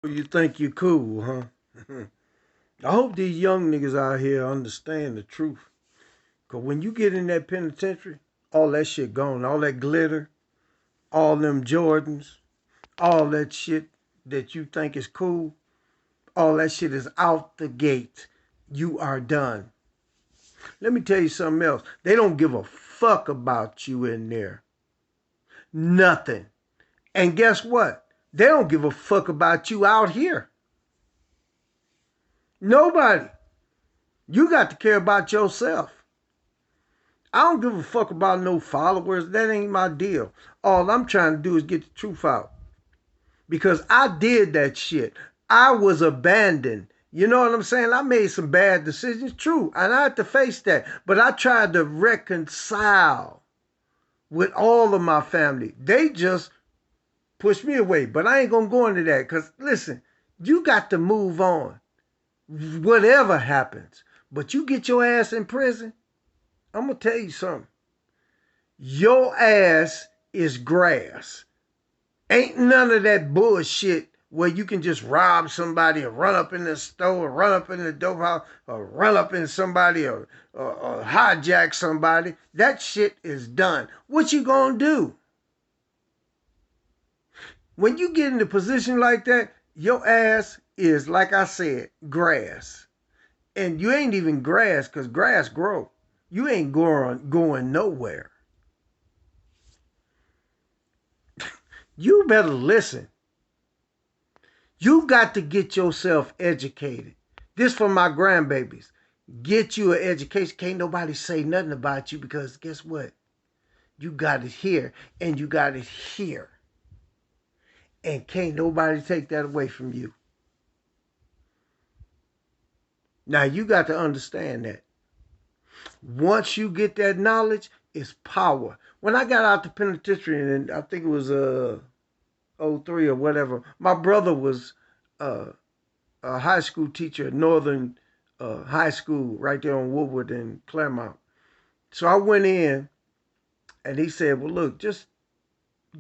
You think you cool, huh? I hope these young niggas out here understand the truth. Cause when you get in that penitentiary, all that shit gone. All that glitter, all them Jordans, all that shit that you think is cool, all that shit is out the gate. You are done. Let me tell you something else. They don't give a fuck about you in there. Nothing. And guess what? They don't give a fuck about you out here. Nobody. You got to care about yourself. I don't give a fuck about no followers. That ain't my deal. All I'm trying to do is get the truth out. Because I did that shit. I was abandoned. You know what I'm saying? I made some bad decisions. True. And I had to face that. But I tried to reconcile with all of my family. They just pushed me away. But I ain't going to go into that. Because, listen, you got to move on. Whatever happens. But you get your ass in prison, I'm going to tell you something. Your ass is grass. Ain't none of that bullshit where you can just rob somebody or run up in the store or run up in the dope house or run up in somebody or hijack somebody. That shit is done. What you gonna do? When you get in a position like that, your ass is, like I said, grass. And you ain't even grass because grass grow. You ain't going nowhere. You better listen. You got to get yourself educated. This for my grandbabies. Get you an education. Can't nobody say nothing about you because guess what? You got it here and you got it here. And can't nobody take that away from you. Now you got to understand that. Once you get that knowledge, it's power. When I got out the penitentiary, and I think it was '03 or whatever, my brother was uh, a high school teacher at Northern High School right there on Woodward in Claremont. So I went in and he said, well, look, just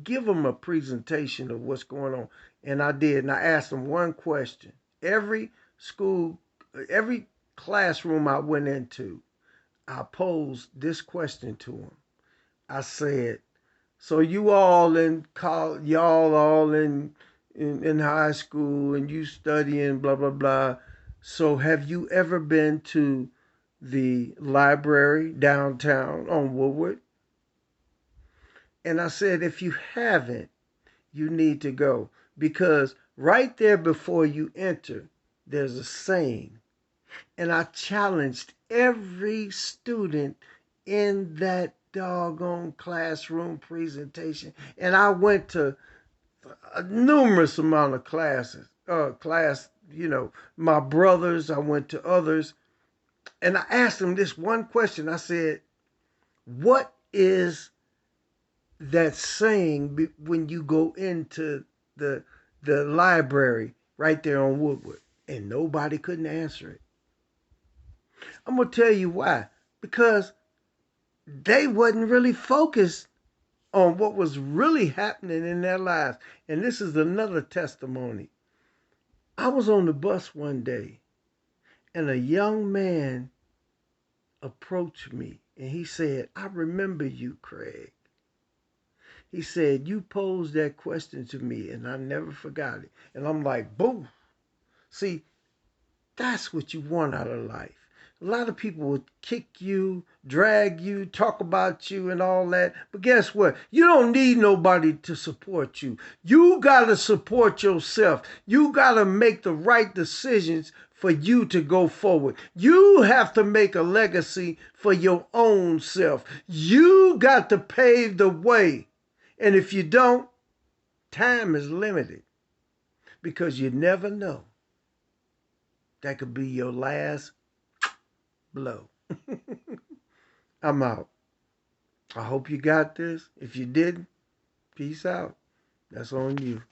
give them a presentation of what's going on. And I did. And I asked them one question. Every school, every classroom I went into, I posed this question to them. I said, so you all in college, y'all all in high school and you studying blah blah blah. So have you ever been to the library downtown on Woodward? And I said, if you haven't, you need to go because right there before you enter, there's a saying. And I challenged every student in that doggone classroom presentation. And I went to a numerous amount of my brothers, I went to others, and I asked them this one question. I said, what is that saying when you go into the the library right there on Woodward? And nobody couldn't answer it. I'm gonna tell you why. Because they wasn't really focused on what was really happening in their lives. And this is another testimony. I was on the bus one day and a young man approached me and he said, I remember you, Craig. He said, you posed that question to me and I never forgot it. And I'm like, boom. See, that's what you want out of life. A lot of people will kick you, drag you, talk about you and all that. But guess what? You don't need nobody to support you. You got to support yourself. You got to make the right decisions for you to go forward. You have to make a legacy for your own self. You got to pave the way. And if you don't, time is limited because you never know. That could be your last blow. I'm out. I hope you got this. If you didn't, peace out. That's on you.